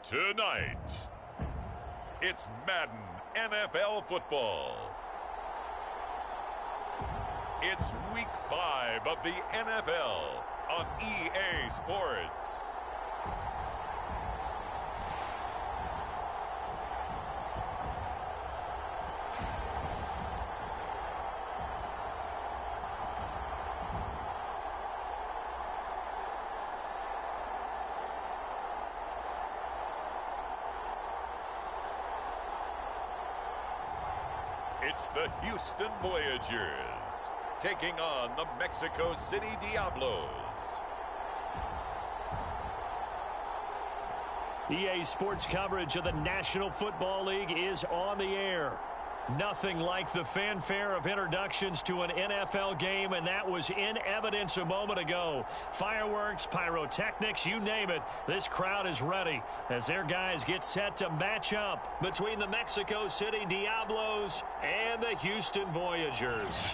Tonight, it's Madden NFL football. It's Week 5 of the NFL on EA Sports. It's the Houston Voyagers taking on the Mexico City Diablos. EA Sports coverage of the National Football League is on the air. Nothing like the fanfare of introductions to an NFL game, and that was in evidence a moment ago. Fireworks, pyrotechnics, you name it. This crowd is ready as their guys get set to match up between the Mexico City Diablos and the Houston Voyagers.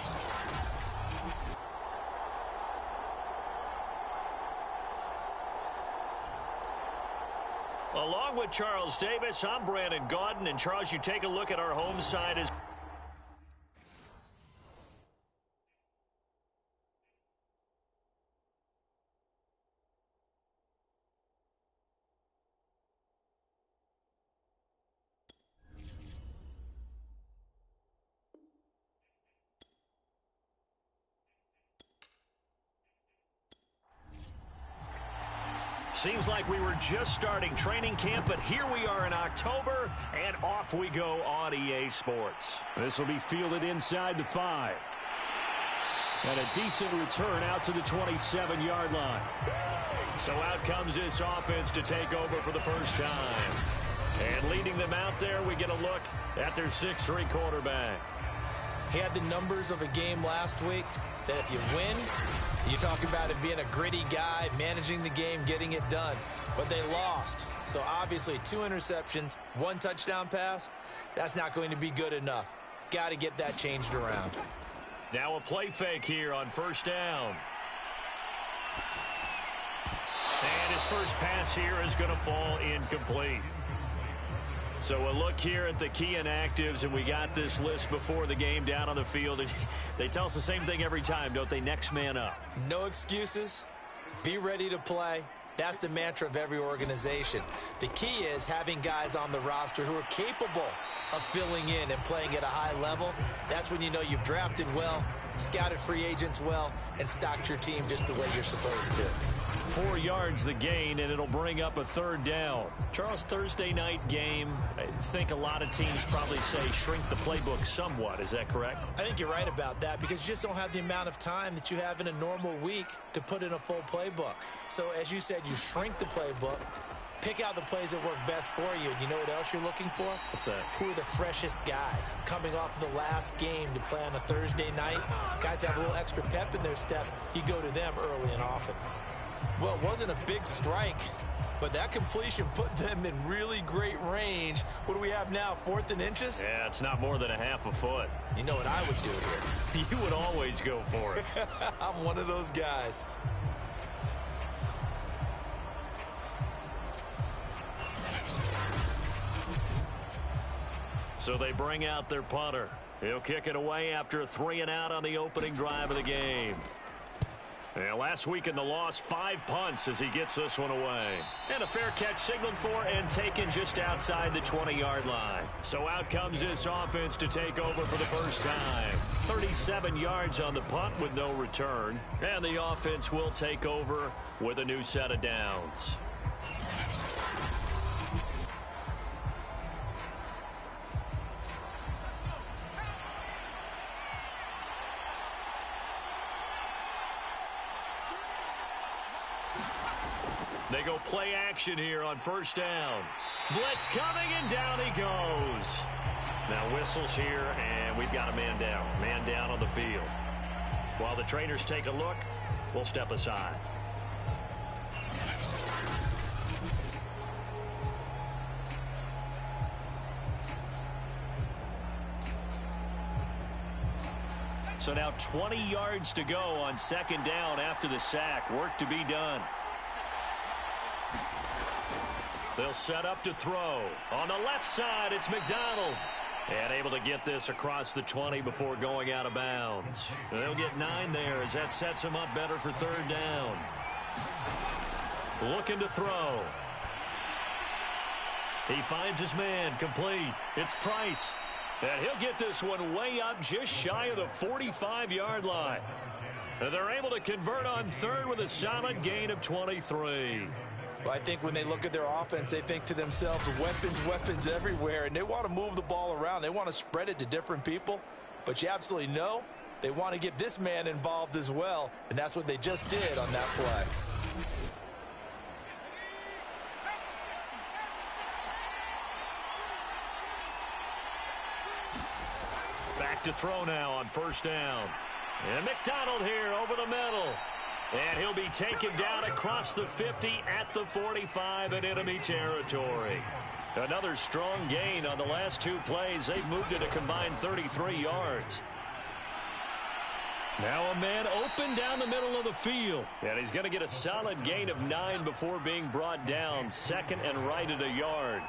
Along with Charles Davis, I'm Brandon Gaudin. And Charles, you take a look at our home side as seems like we were just starting training camp, but here we are in October, and off we go on EA Sports. This will be fielded inside the 5. And a decent return out to the 27-yard line. So out comes this offense to take over for the first time. And leading them out there, we get a look at their 6'3" quarterback. He had the numbers of a game last week that if you win, you talk about it being a gritty guy, managing the game, getting it done. But they lost. So obviously 2 interceptions, 1 touchdown pass, that's not going to be good enough. Got to get that changed around. Now a play fake here on first down. And his first pass here is going to fall incomplete. So a look here at the key inactives, and we got this list before the game down on the field. And they tell us the same thing every time, don't they? Next man up. No excuses. Be ready to play. That's the mantra of every organization. The key is having guys on the roster who are capable of filling in and playing at a high level. That's when you know you've drafted well, scouted free agents well, and stocked your team just the way you're supposed to. 4 yards the gain, and it'll bring up a third down. Charles, Thursday night game, I think a lot of teams probably say shrink the playbook somewhat. Is that correct? I think you're right about that because you just don't have the amount of time that you have in a normal week to put in a full playbook. So as you said, you shrink the playbook, pick out the plays that work best for you. And you know what else you're looking for? What's that? Who are the freshest guys coming off the last game to play on a Thursday night? Guys have a little extra pep in their step. You go to them early and often. Well, it wasn't a big strike, but that completion put them in really great range. What do we have now, 4th and inches? Yeah, it's not more than a half a foot. You know what I would do here? You would always go for it. I'm one of those guys. So they bring out their punter. He'll kick it away after a 3-and-out on the opening drive of the game. And last week in the loss, 5 punts as he gets this one away. And a fair catch signaled for and taken just outside the 20-yard line. So out comes this offense to take over for the first time. 37 yards on the punt with no return. And the offense will take over with a new set of downs. They go play action here on first down. Blitz coming, and down he goes. Now whistles here, and we've got a man down. Man down on the field. While the trainers take a look, we'll step aside. So now 20 yards to go on second down after the sack. Work to be done. They'll set up to throw. On the left side, it's McDonald. And able to get this across the 20 before going out of bounds. They'll get 9 there as that sets them up better for third down. Looking to throw. He finds his man, complete. It's Price. And he'll get this one way up just shy of the 45-yard line. And they're able to convert on third with a solid gain of 23. Well, I think when they look at their offense, they think to themselves, weapons everywhere, and they want to move the ball around. They want to spread it to different people. But you absolutely know they want to get this man involved as well, and that's what they just did on that play. Back to throw now on first down. And McDonald here over the middle. And he'll be taken down across the 50 at the 45 in enemy territory. Another strong gain on the last 2 plays. They've moved it a combined 33 yards. Now a man open down the middle of the field. And he's going to get a solid gain of 9 before being brought down. Second and right at a yard.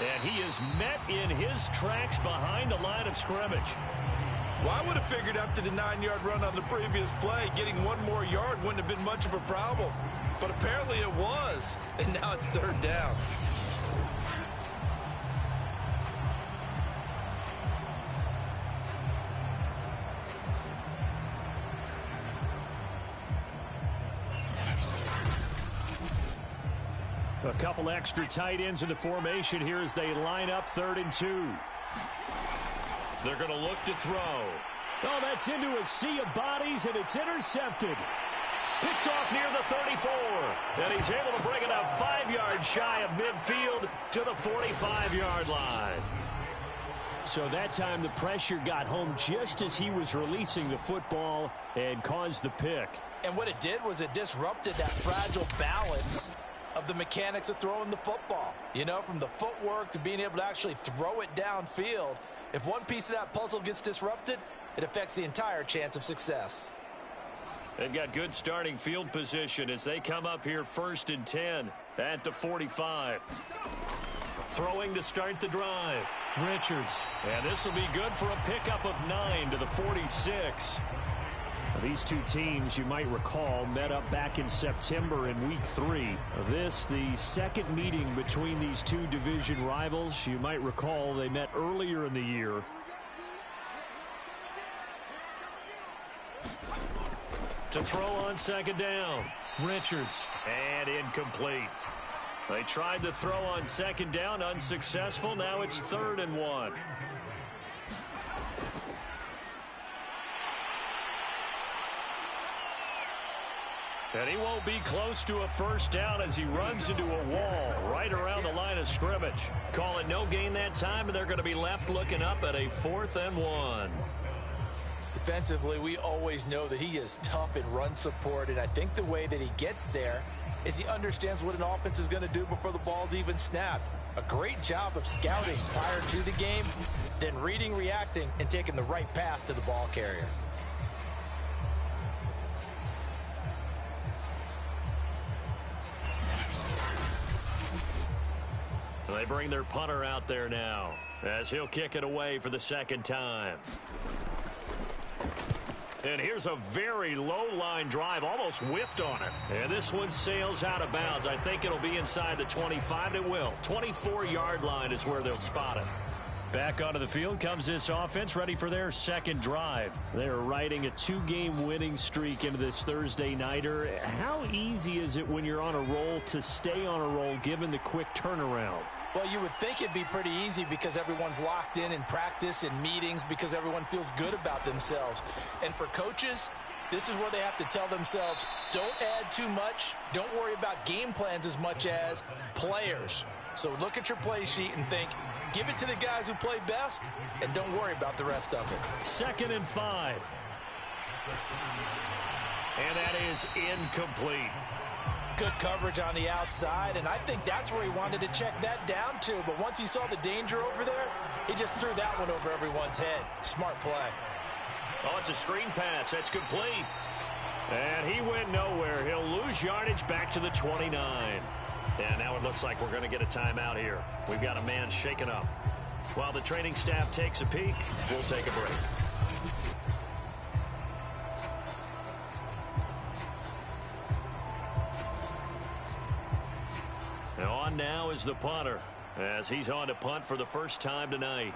And he is met in his tracks behind the line of scrimmage. Well, I would have figured after the 9-yard run on the previous play, getting 1 more yard wouldn't have been much of a problem. But apparently it was, and now it's third down. A couple extra tight ends in the formation here as they line up 3rd and 2. They're going to look to throw. Oh, that's into a sea of bodies, and it's intercepted. Picked off near the 34. And he's able to bring it up 5 yards shy of midfield to the 45-yard line. So that time the pressure got home just as he was releasing the football and caused the pick. And what it did was it disrupted that fragile balance of the mechanics of throwing the football. You know, from the footwork to being able to actually throw it downfield. If one piece of that puzzle gets disrupted, it affects the entire chance of success. They've got good starting field position as they come up here 1st and 10 at the 45. Throwing to start the drive. Richards. And this will be good for a pickup of 9 to the 46. These two teams, you might recall, met up back in September in Week 3. This, the second meeting between these two division rivals. You might recall they met earlier in the year. To throw on 2nd down. Richards. And incomplete. They tried to throw on 2nd down, unsuccessful. Now it's 3rd and 1. And he won't be close to a first down as he runs into a wall right around the line of scrimmage. Call it no gain that time, and they're going to be left looking up at a 4th and 1. Defensively, we always know that he is tough in run support, and I think the way that he gets there is he understands what an offense is going to do before the ball's even snapped. A great job of scouting prior to the game, then reading, reacting, and taking the right path to the ball carrier. They bring their punter out there now as he'll kick it away for the 2nd time. And here's a very low line drive, almost whiffed on it. And this one sails out of bounds. I think it'll be inside the 25. It will. 24-yard line is where they'll spot it. Back onto the field comes this offense, ready for their 2nd drive. They're riding a 2-game winning streak into this Thursday nighter. How easy is it when you're on a roll to stay on a roll given the quick turnaround? Well, you would think it'd be pretty easy because everyone's locked in practice and meetings because everyone feels good about themselves. And for coaches, this is where they have to tell themselves, don't add too much. Don't worry about game plans as much as players. So look at your play sheet and think, give it to the guys who play best, and don't worry about the rest of it. 2nd and 5. And that is incomplete. Good coverage on the outside, and I think that's where he wanted to check that down to. But once he saw the danger over there, he just threw that one over everyone's head. Smart play. Oh, it's a screen pass. That's complete. And he went nowhere. He'll lose yardage back to the 29. And now it looks like we're going to get a timeout here. We've got a man shaken up. While the training staff takes a peek, we'll take a break. On now is the punter, as he's on to punt for the first time tonight.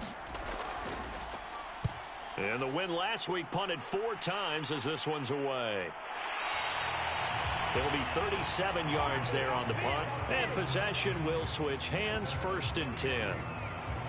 And the win last week punted 4 times as this one's away. It'll be 37 yards there on the punt, and possession will switch hands, 1st and 10.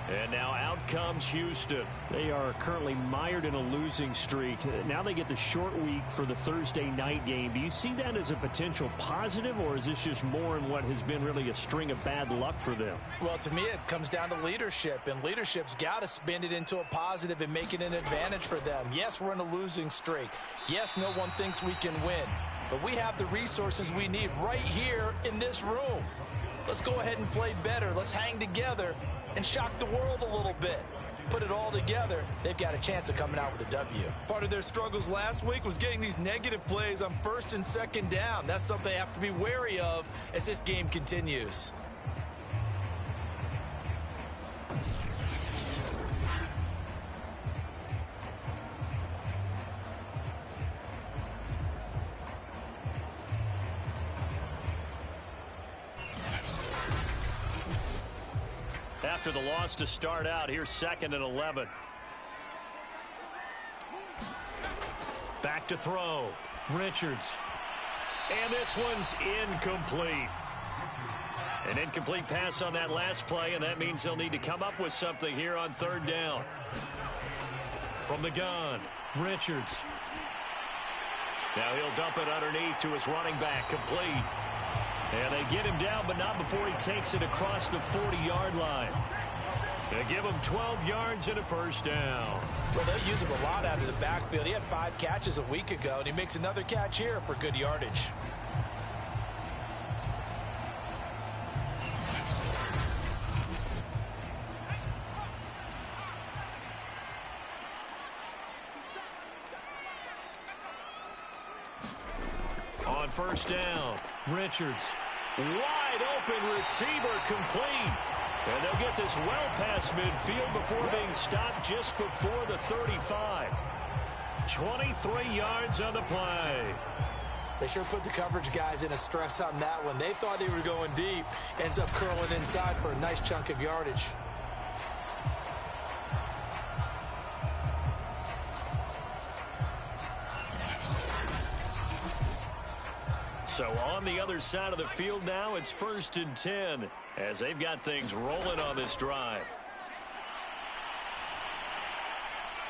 And now out comes Houston. They are currently mired in a losing streak. Now they get the short week for the Thursday night game. Do you see that as a potential positive, or is this just more in what has been really a string of bad luck for them? Well, to me, it comes down to leadership, and leadership's got to spin it into a positive and make it an advantage for them. Yes, we're in a losing streak. Yes, no one thinks we can win, but we have the resources we need right here in this room. Let's go ahead and play better. Let's hang together and shock the world a little bit. Put it all together, they've got a chance of coming out with a W. Part of their struggles last week was getting these negative plays on 1st and 2nd down. That's something they have to be wary of as this game continues. After the loss to start out, here's 2nd and 11. Back to throw. Richards. And this one's incomplete. An incomplete pass on that last play, and that means they'll need to come up with something here on 3rd down. From the gun, Richards. Now he'll dump it underneath to his running back, complete. And they get him down, but not before he takes it across the 40-yard line. They give him 12 yards and a 1st down. Well, they'll use him a lot out of the backfield. He had 5 catches a week ago, and he makes another catch here for good yardage. On 1st down, Richards. Wide open receiver, complete. And they'll get this well past midfield before being stopped just before the 35. 23 yards on the play. They sure put the coverage guys in a stress on that one. They thought they were going deep. Ends up curling inside for a nice chunk of yardage. So on the other side of the field now, it's 1st and 10 as they've got things rolling on this drive.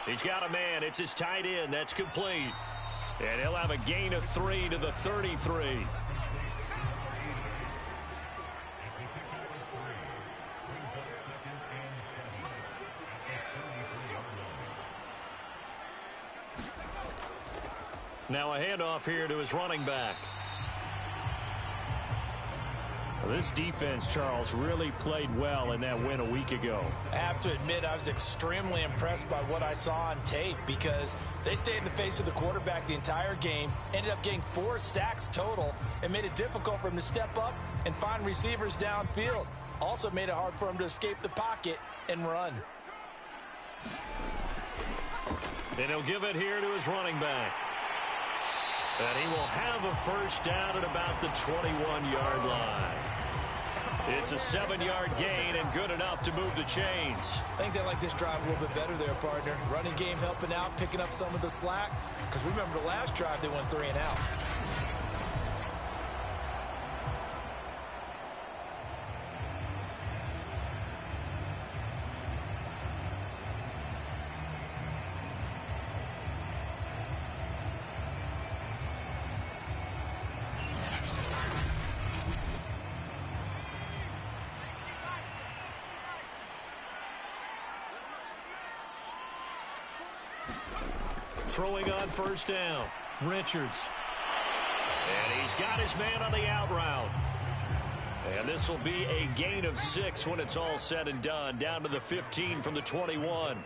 He's got a man. It's his tight end. That's complete. And he'll have a gain of 3 to the 33. Now a handoff here to his running back. This defense, Charles, really played well in that win a week ago. I have to admit, I was extremely impressed by what I saw on tape because they stayed in the face of the quarterback the entire game, ended up getting 4 sacks total, and made it difficult for him to step up and find receivers downfield. Also made it hard for him to escape the pocket and run. And he'll give it here to his running back. And he will have a 1st down at about the 21-yard line. It's a 7-yard gain and good enough to move the chains. I think they like this drive a little bit better there, partner. Running game helping out, picking up some of the slack. Because remember the last drive, they went 3 and out. Throwing on 1st down, Richards. And he's got his man on the out route. And this will be a gain of 6 when it's all said and done, down to the 15 from the 21.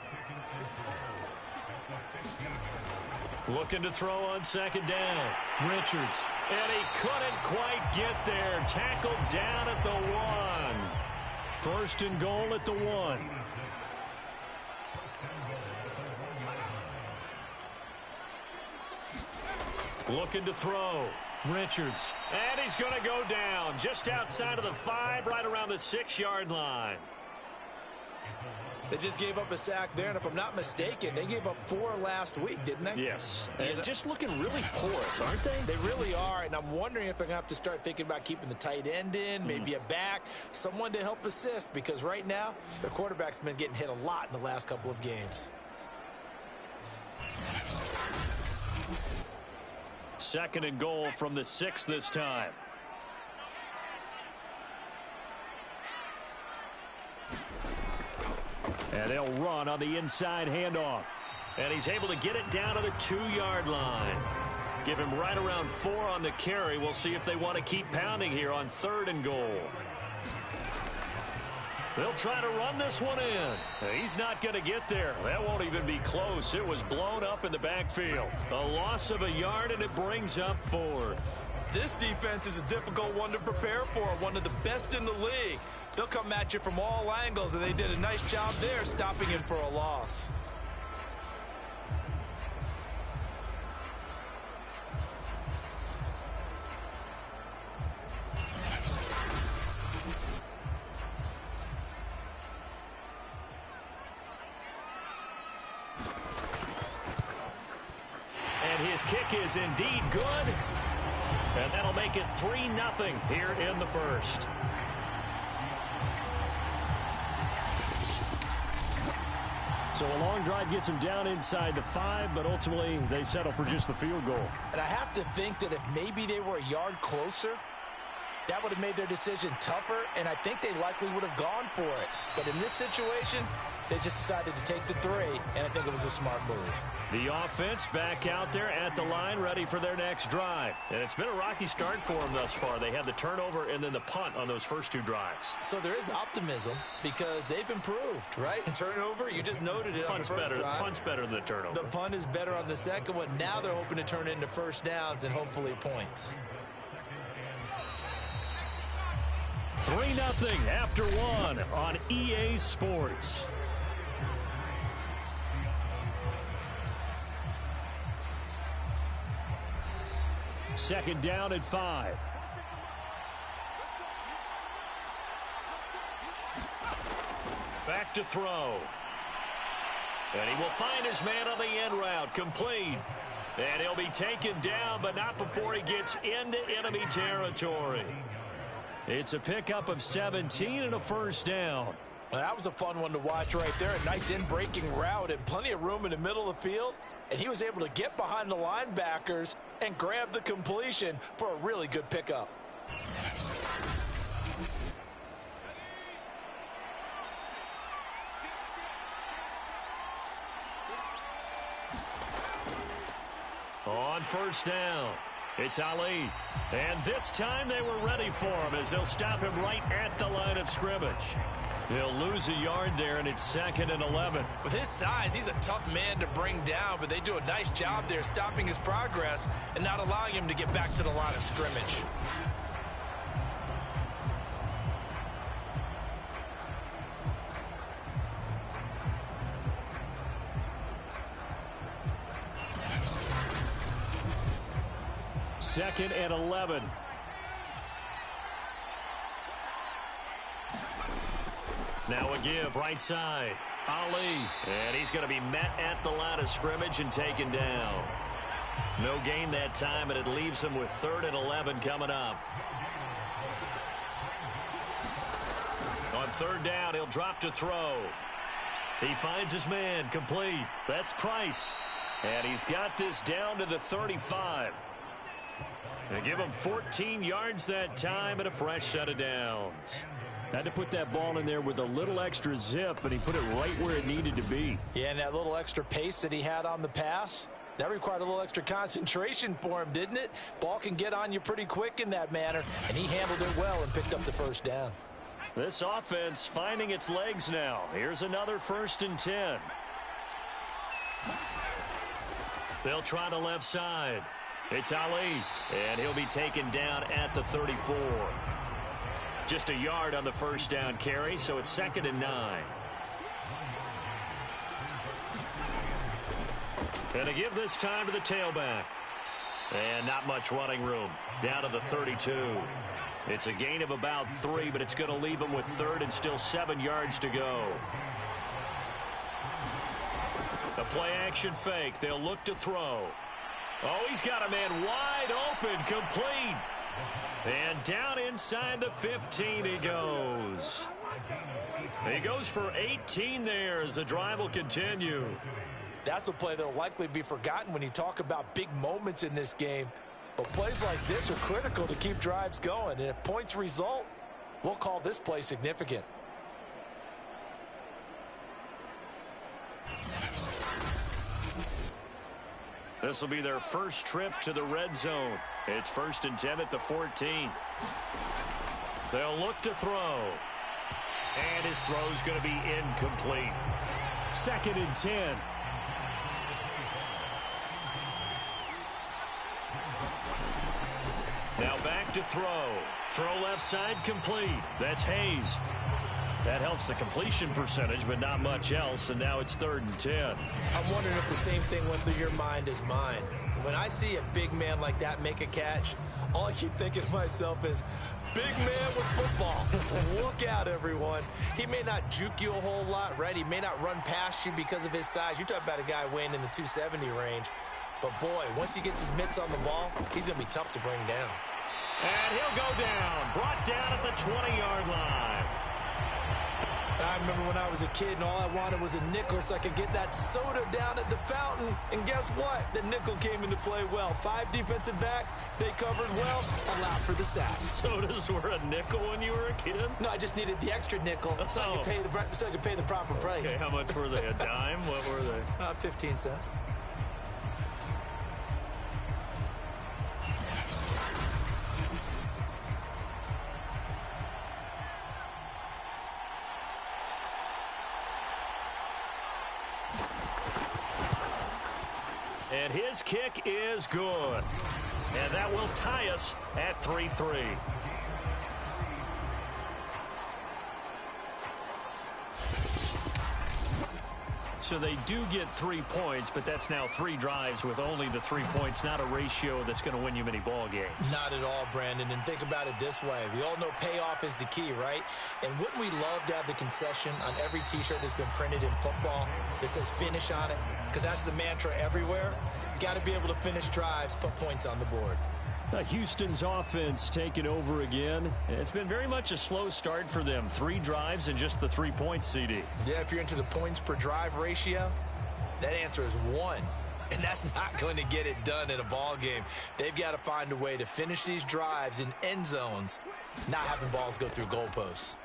Looking to throw on second down. Richards. And he couldn't quite get there. Tackled down at the 1. First and goal at the 1. Looking to throw. Richards. And he's going to go down just outside of the 5, right around the 6-yard line. They just gave up a sack there, and if I'm not mistaken, they gave up 4 last week, didn't they? Yes. And just looking really porous, aren't they? They really are, and I'm wondering if they're going to have to start thinking about keeping the tight end in, maybe a back, someone to help assist, because right now, their quarterback's been getting hit a lot in the last couple of games. Second and goal from the 6 this time. And they'll run on the inside handoff. And he's able to get it down to the 2-yard line. Give him right around 4 on the carry. We'll see if they want to keep pounding here on 3rd and goal. They'll try to run this one in. He's not going to get there. That won't even be close. It was blown up in the backfield. A loss of a yard, and it brings up 4th. This defense is a difficult one to prepare for, one of the best in the league. They'll come at you from all angles, and they did a nice job there stopping him for a loss. And his kick is indeed good. And that'll make it 3-0 here in the first. So a long drive gets them down inside the 5, but ultimately they settle for just the field goal. And I have to think that if maybe they were a yard closer, that would have made their decision tougher, and I think they likely would have gone for it. But in this situation, they just decided to take the 3, and I think it was a smart move. The offense back out there at the line, ready for their next drive. And it's been a rocky start for them thus far. They had the turnover and then the punt on those first 2 drives. So there is optimism because they've improved, right? Turnover, you just noted it on the first drive. Punt's better than the turnover. The punt is better on the second one. Now they're hoping to turn it into first downs and hopefully points. 3-0 after 1 on EA Sports. Second down at 5. Back to throw. And he will find his man on the end route. Complete. And he'll be taken down, but not before he gets into enemy territory. It's a pickup of 17 and a first down. Well, that was a fun one to watch right there. A nice in-breaking route and plenty of room in the middle of the field. And he was able to get behind the linebackers and grab the completion for a really good pickup. On first down, it's Ali. And this time they were ready for him as they'll stop him right at the line of scrimmage. They'll lose a yard there, and it's 2nd and 11. With his size, he's a tough man to bring down, but they do a nice job there stopping his progress and not allowing him to get back to the line of scrimmage. Second and 11. Now a give, right side. Ali. And he's going to be met at the line of scrimmage and taken down. No gain that time, and it leaves him with 3rd and 11 coming up. On 3rd down, he'll drop to throw. He finds his man, complete. That's Price. And he's got this down to the 35. They give him 14 yards that time and a fresh set of downs. Had to put that ball in there with a little extra zip, and he put it right where it needed to be. Yeah, and that little extra pace that he had on the pass, that required a little extra concentration for him, didn't it? Ball can get on you pretty quick in that manner, and he handled it well and picked up the first down. This offense finding its legs now. Here's another 1st and 10. They'll try the left side. It's Ali, and he'll be taken down at the 34. Just a yard on the first down carry, so it's 2nd and 9. And to give this time to the tailback. And not much running room. Down to the 32. It's a gain of about 3, but it's going to leave him with 3rd and still 7 yards to go. The play-action fake. They'll look to throw. Oh, he's got a man wide open, complete. And down inside the 15 he goes. He goes for 18 there as the drive will continue. That's a play that will likely be forgotten when you talk about big moments in this game. But plays like this are critical to keep drives going. And if points result, we'll call this play significant. This will be their first trip to the red zone. It's 1st and 10 at the 14. They'll look to throw. And his throw's going to be incomplete. 2nd and 10. Now back to throw. Throw left side complete. That's Hayes. That helps the completion percentage, but not much else, and now it's 3rd and 10. I'm wondering if the same thing went through your mind as mine. When I see a big man like that make a catch, all I keep thinking to myself is, big man with football. Look out, everyone. He may not juke you a whole lot, right? He may not run past you because of his size. You're talking about a guy weighing in the 270 range. But, boy, once he gets his mitts on the ball, he's going to be tough to bring down. And he'll go down. Brought down at the 20-yard line. I remember when I was a kid and all I wanted was a nickel so I could get that soda down at the fountain. And guess what? The nickel came into play well. 5 defensive backs, they covered well, allowed for the sacks. Sodas were a nickel when you were a kid? No, I just needed the extra nickel so I could pay the proper price. Okay, how much were they? A dime? What were they? 15 cents. And his kick is good. And that will tie us at 3-3. So they do get 3 points, but that's now 3 drives with only the 3 points, not a ratio that's going to win you many ball games. Not at all, Brandon. And think about it this way. We all know payoff is the key, right? And wouldn't we love to have the concession on every T-shirt that's been printed in football that says finish on it? Because that's the mantra everywhere. Got to be able to finish drives, put points on the board. Houston's offense taking over again. It's been very much a slow start for them. 3 drives and just the 3 points, CD. Yeah, if you're into the points per drive ratio, that answer is 1. And that's not going to get it done in a ball game. They've got to find a way to finish these drives in end zones, not having balls go through goalposts.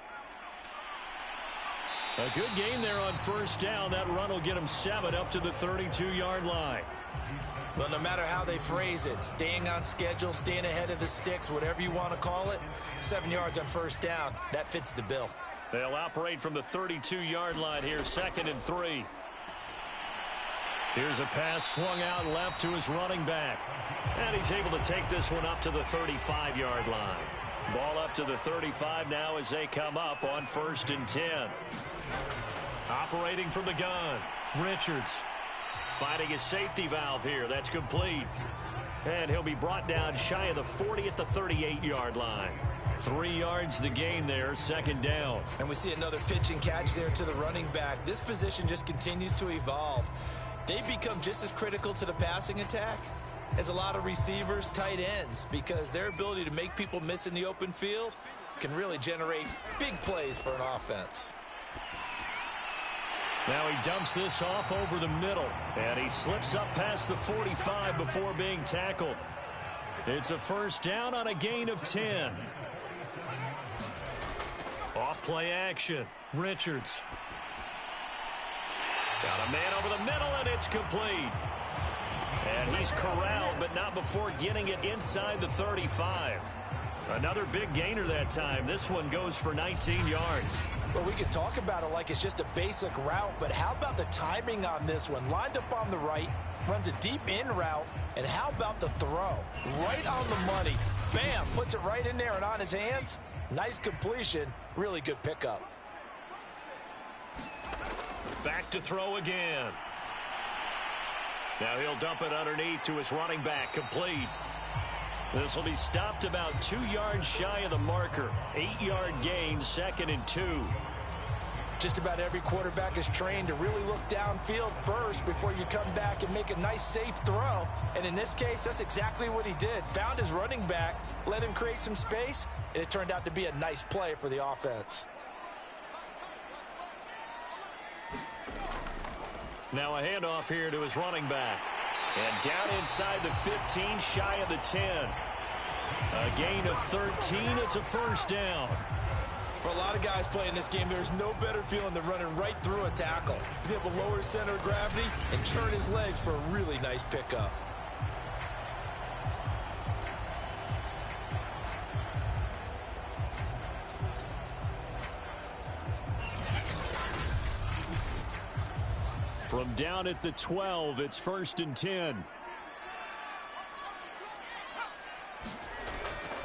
A good game there on first down. That run will get them 7 up to the 32-yard line. Well, no matter how they phrase it, staying on schedule, staying ahead of the sticks, whatever you want to call it, 7 yards on first down, that fits the bill. They'll operate from the 32-yard line here, 2nd and 3. Here's a pass swung out left to his running back. And he's able to take this one up to the 35-yard line. Ball up to the 35 now as they come up on 1st and 10. Operating from the gun, Richards. Finding his safety valve here. That's complete. And he'll be brought down shy of the 40 at the 38-yard line. 3 yards the gain there, 2nd down. And we see another pitch and catch there to the running back. This position just continues to evolve. They become just as critical to the passing attack as a lot of receivers, tight ends, because their ability to make people miss in the open field can really generate big plays for an offense. Now he dumps this off over the middle, and he slips up past the 45 before being tackled. It's a first down on a gain of 10. Off play action, Richards. Got a man over the middle, and it's complete. And he's corralled, but not before getting it inside the 35. Another big gainer that time. This one goes for 19 yards. Well, we can talk about it like it's just a basic route, but how about the timing on this one? Lined up on the right, runs a deep in route, and how about the throw? Right on the money. Bam, puts it right in there and on his hands. Nice completion, really good pickup. Back to throw again. Now he'll dump it underneath to his running back, complete. This will be stopped about 2 yards shy of the marker. 8-yard gain, 2nd and 2. Just about every quarterback is trained to really look downfield first before you come back and make a nice, safe throw. And in this case, that's exactly what he did. Found his running back, let him create some space, and it turned out to be a nice play for the offense. Now a handoff here to his running back. And down inside the 15, shy of the 10. A gain of 13. It's a first down. For a lot of guys playing this game, there's no better feeling than running right through a tackle. He's able to lower his center of gravity and churn his legs for a really nice pickup. From down at the 12, it's 1st and 10.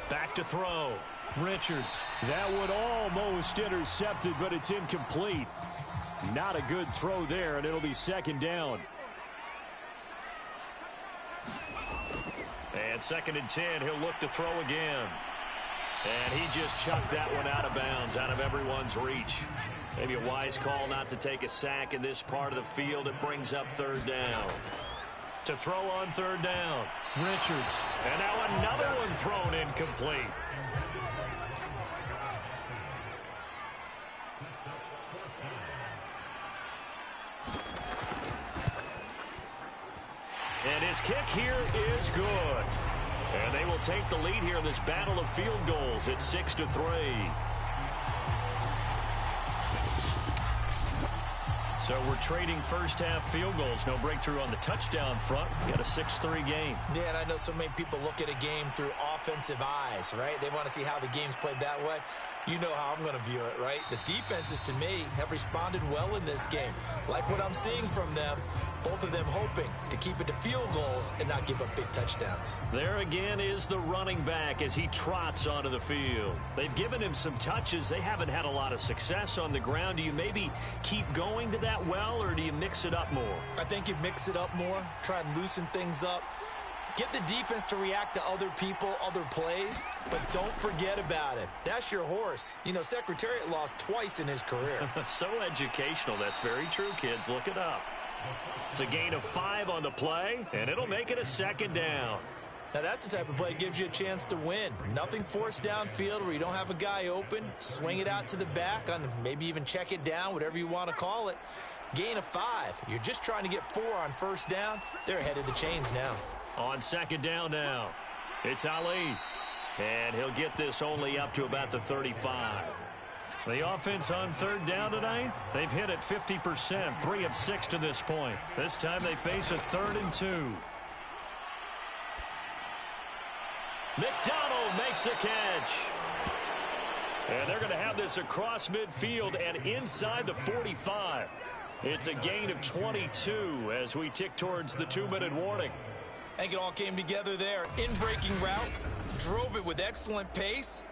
Back to throw. Richards. That one almost intercepted, but it's incomplete. Not a good throw there, and it'll be 2nd down. And 2nd and 10, he'll look to throw again. And he just chucked that one out of bounds, out of everyone's reach. Maybe a wise call not to take a sack in this part of the field. It brings up 3rd down. To throw on 3rd down, Richards. And now another one thrown incomplete. And his kick here is good. And they will take the lead here in this battle of field goals at 6-3. So we're trading first-half field goals. No breakthrough on the touchdown front. We got a 6-3 game. Yeah, and I know so many people look at a game through offensive eyes, right? They want to see how the game's played that way. You know how I'm going to view it, right? The defenses, to me, have responded well in this game. Like what I'm seeing from them, both of them hoping to keep it to field goals and not give up big touchdowns. There again is the running back as he trots onto the field. They've given him some touches. They haven't had a lot of success on the ground. Do you maybe keep going to that well, or do you mix it up more? I think you mix it up more, try and loosen things up. Get the defense to react to other people, other plays, but don't forget about it. That's your horse. You know, Secretariat lost twice in his career. So educational. That's very true, kids. Look it up. It's a gain of 5 on the play, and it'll make it a 2nd down. Now, that's the type of play that gives you a chance to win. Nothing forced downfield where you don't have a guy open. Swing it out to the back, on maybe even check it down, whatever you want to call it. Gain of 5. You're just trying to get 4 on first down. They're ahead of the chains now. On 2nd down now, it's Ali. And he'll get this only up to about the 35. The offense on 3rd down tonight, they've hit it 50%, 3 of 6 to this point. This time they face a 3rd and 2. McDonald makes the catch. And they're going to have this across midfield and inside the 45. It's a gain of 22 as we tick towards the 2-minute warning. I think it all came together there. In-breaking route, drove it with excellent pace.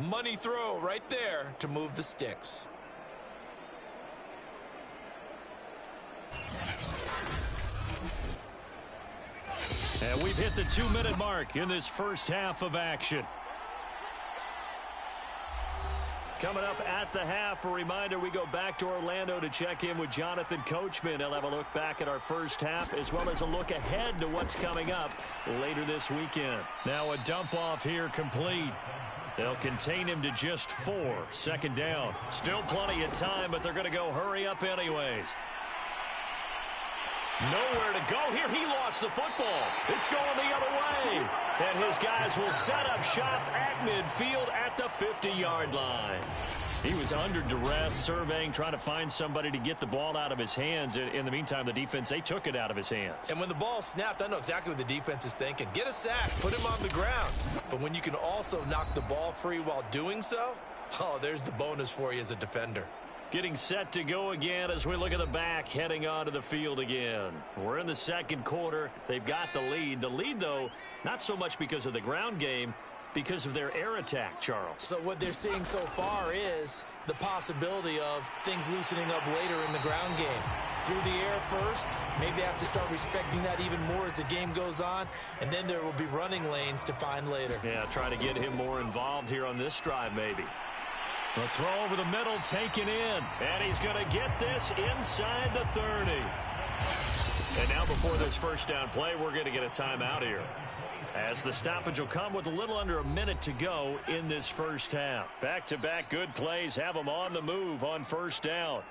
Money throw right there to move the sticks. And we've hit the 2-minute mark in this first half of action. Coming up at the half, a reminder, we go back to Orlando to check in with Jonathan Coachman. He'll have a look back at our first half as well as a look ahead to what's coming up later this weekend. Now a dump off here complete. They'll contain him to just 4. 2nd down. Still plenty of time, but they're going to go hurry up anyways. Nowhere to go here. He lost the football. It's going the other way. And his guys will set up shop at midfield at the 50-yard line. He was under duress, surveying, trying to find somebody to get the ball out of his hands. In the meantime, the defense, they took it out of his hands. And when the ball snapped, I know exactly what the defense is thinking. Get a sack, put him on the ground. But when you can also knock the ball free while doing so, oh, there's the bonus for you as a defender. Getting set to go again as we look at the back heading onto the field again. We're in the second quarter. They've got the lead. The lead, though, not so much because of the ground game, because of their air attack, Charles. So what they're seeing so far is the possibility of things loosening up later in the ground game. Through the air first, maybe they have to start respecting that even more as the game goes on, and then there will be running lanes to find later. Yeah, try to get him more involved here on this drive maybe. The throw over the middle taken in, and he's going to get this inside the 30. And now before this first down play, we're going to get a timeout here, as the stoppage will come with a little under a minute to go in this first half. Back-to-back good plays have them on the move on first down.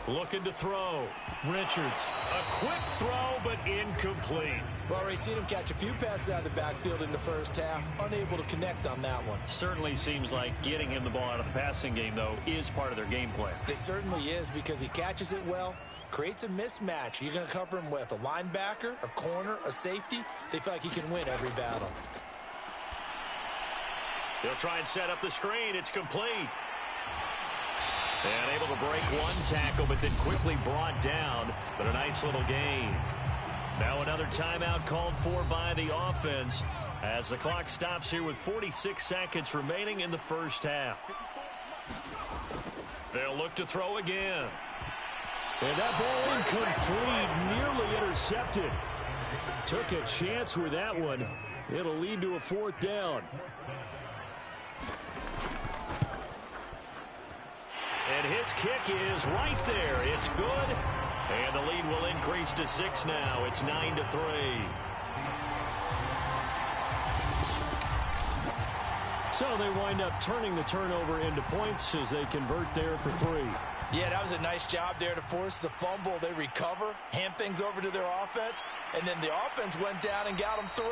Looking to throw. Richards. A quick throw, but incomplete. Well, already seen him catch a few passes out of the backfield in the first half. Unable to connect on that one. Certainly seems like getting him the ball out of the passing game, though, is part of their game plan. It certainly is, because he catches it well, creates a mismatch. You're going to cover him with a linebacker, a corner, a safety. They feel like he can win every battle. They'll try and set up the screen. It's complete. And able to break one tackle, but then quickly brought down. But a nice little gain. Now another timeout called for by the offense as the clock stops here with 46 seconds remaining in the first half. They'll look to throw again. And that ball incomplete, nearly intercepted. Took a chance with that one. It'll lead to a fourth down. And his kick is right there. It's good. And the lead will increase to 6 now. It's 9-3. So they wind up turning the turnover into points as they convert there for 3. Yeah, that was a nice job there to force the fumble. They recover, hand things over to their offense, and then the offense went down and got them 3.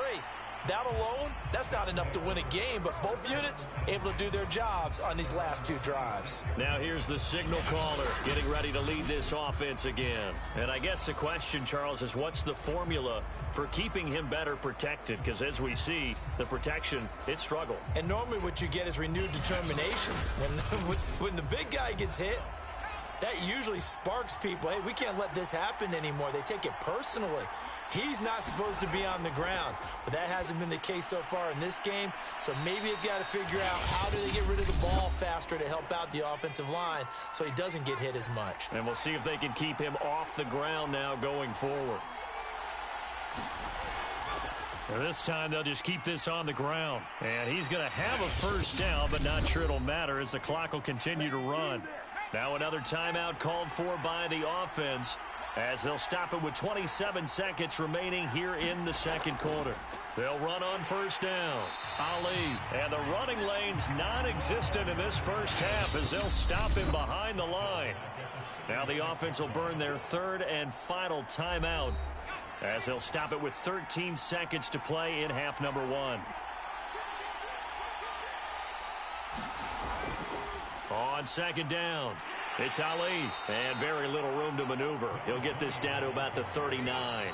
That alone, that's not enough to win a game, but both units able to do their jobs on these last 2 drives. Now here's the signal caller getting ready to lead this offense again. And I guess the question, Charles, is what's the formula for keeping him better protected? Because as we see, the protection, it struggled. And normally what you get is renewed determination. When the big guy gets hit, that usually sparks people. Hey, we can't let this happen anymore. They take it personally. He's not supposed to be on the ground, but that hasn't been the case so far in this game. So maybe they've got to figure out how do they get rid of the ball faster to help out the offensive line so he doesn't get hit as much. And we'll see if they can keep him off the ground now going forward. And this time they'll just keep this on the ground. And he's going to have a first down, but not sure it'll matter as the clock will continue to run. Now another timeout called for by the offense, as they'll stop it with 27 seconds remaining here in the second quarter. They'll run on first down. Ali, and the running lane's non-existent in this first half as they'll stop him behind the line. Now the offense will burn their third and final timeout as they'll stop it with 13 seconds to play in half number 1. On second down, it's Ali, and very little room to maneuver. He'll get this down to about the 39.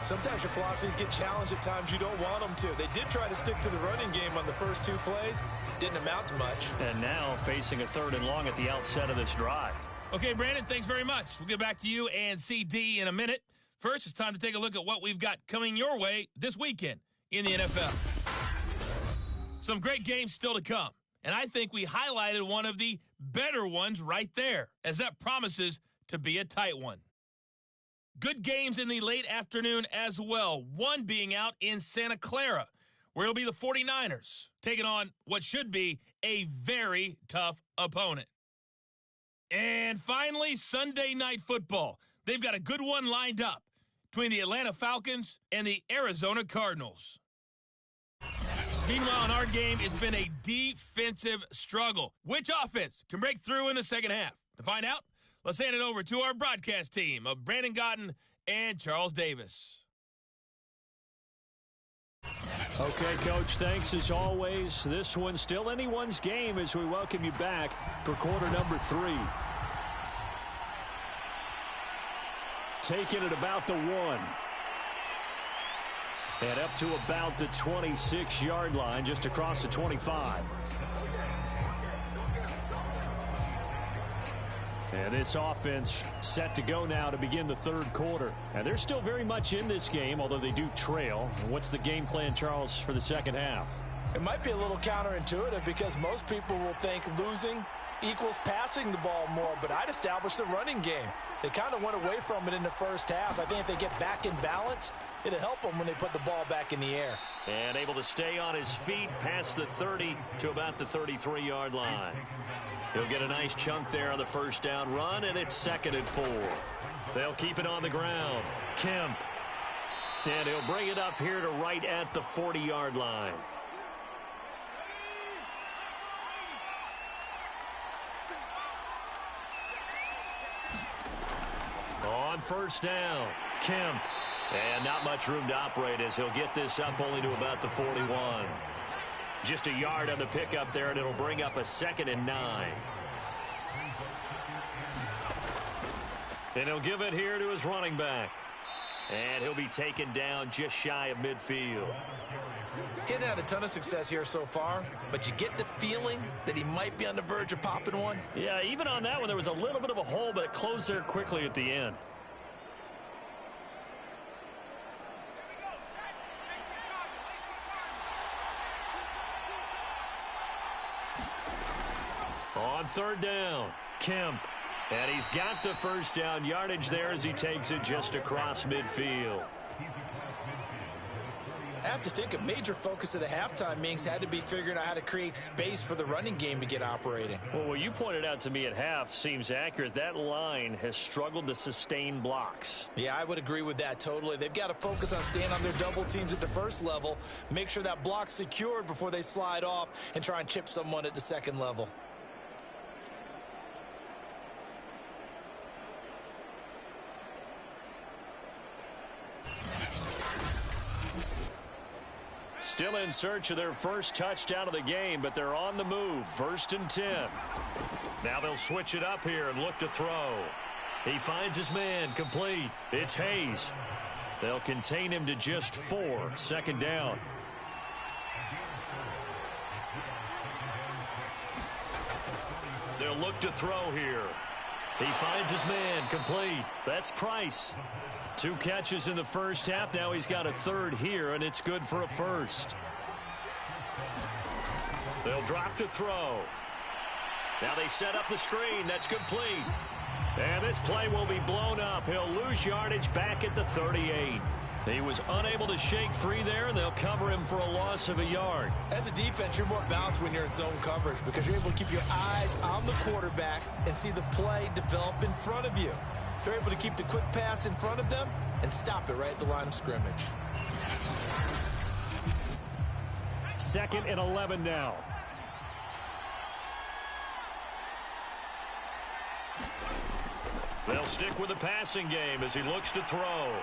Sometimes your philosophies get challenged at times you don't want them to. They did try to stick to the running game on the first 2 plays. Didn't amount to much. And now facing a 3rd and long at the outset of this drive. Okay, Brandon, thanks very much. We'll get back to you and CD in a minute. First, it's time to take a look at what we've got coming your way this weekend in the NFL. Some great games still to come. And I think we highlighted one of the better ones right there, as that promises to be a tight one. Good games in the late afternoon as well, one being out in Santa Clara, where it'll be the 49ers taking on what should be a very tough opponent. And finally, Sunday Night Football. They've got a good one lined up between the Atlanta Falcons and the Arizona Cardinals. Meanwhile, in our game, it's been a defensive struggle. Which offense can break through in the second half? To find out, let's hand it over to our broadcast team of Brandon Gotten and Charles Davis. Okay, Coach, thanks as always. This one's still anyone's game as we welcome you back for quarter number 3. Taking it about the 1. And up to about the 26-yard line, just across the 25. And this offense set to go now to begin the third quarter. And they're still very much in this game, although they do trail. What's the game plan, Charles, for the second half? It might be a little counterintuitive because most people will think losing equals passing the ball more, but I'd establish the running game. They kind of went away from it in the first half. I think if they get back in balance, it'll help them when they put the ball back in the air. And able to stay on his feet past the 30 to about the 33-yard line. He'll get a nice chunk there on the first down run, and it's 2nd and 4. They'll keep it on the ground. Kemp. And he'll bring it up here to right at the 40-yard line. On first down, Kemp. And not much room to operate as he'll get this up only to about the 41. Just a yard on the pickup there, and it'll bring up a 2nd and 9. And he'll give it here to his running back. And he'll be taken down just shy of midfield. Getting had a ton of success here so far, but you get the feeling that he might be on the verge of popping one. Yeah, even on that one, there was a little bit of a hole, but it closed there quickly at the end. On third down, Kemp. And he's got the first down yardage there as he takes it just across midfield. I have to think a major focus of the halftime meetings had to be figuring out how to create space for the running game to get operating. Well, what you pointed out to me at half seems accurate. That line has struggled to sustain blocks. Yeah, I would agree with that totally. They've got to focus on staying on their double teams at the first level, make sure that block's secured before they slide off and try and chip someone at the second level. Still in search of their first touchdown of the game, but they're on the move. 1st and 10. Now they'll switch it up here and look to throw. He finds his man, complete. It's Hayes. They'll contain him to just 4. 2nd down. They'll look to throw here. He finds his man, complete. That's Price. 2 catches in the first half. Now he's got a 3rd here, and it's good for a 1st. They'll drop to throw. Now they set up the screen. That's complete. And this play will be blown up. He'll lose yardage back at the 38. He was unable to shake free there, and they'll cover him for a loss of a yard. As a defense, you're more balanced when you're in zone coverage because you're able to keep your eyes on the quarterback and see the play develop in front of you. They're able to keep the quick pass in front of them and stop it right at the line of scrimmage. 2nd and 11 now. They'll stick with the passing game as he looks to throw.